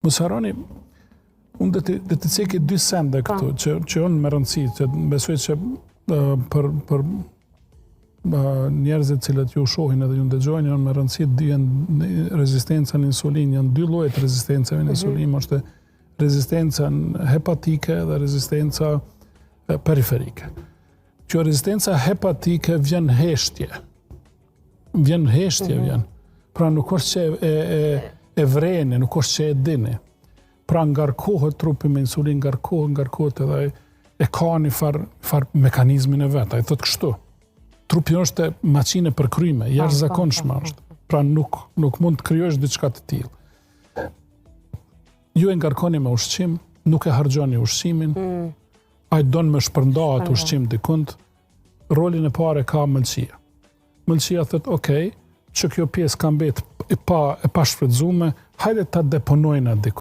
Mos harroni, unë dhe të ceki 2 sende këtu, që unë me rëndësi, që besoj që për njerëzit cilët ju shohin edhe ju ndëgjojnë, janë me rëndësi rezistenca në insulin, janë 2 llojet rezistencave në insulin, është rezistenca hepatike dhe rezistenca periferike. Kjo rezistenca hepatike vjen heshtje. Vjen. Pra nuk është që e vreni, nuk është që e dini. Pra ngarkohet trupi me insulin, ngarkohet edhe e ka një far mekanizmin e vetë, ai thotë kështu. Trupi është maqinë për kryme, jashtëzakonshme është. Pra nuk mund të krijosh diçka të tillë. Ju e ngarkoni me ushqim, nuk e harxhoni ushqimin, ai don me shpërndahet ushqim dikund, rolin e parë ka mëlçia. Mëlçia thotë, okay, që kjo pjesë ka mbet e pa shfrytzuar, hajde ta deponojnë atë diku.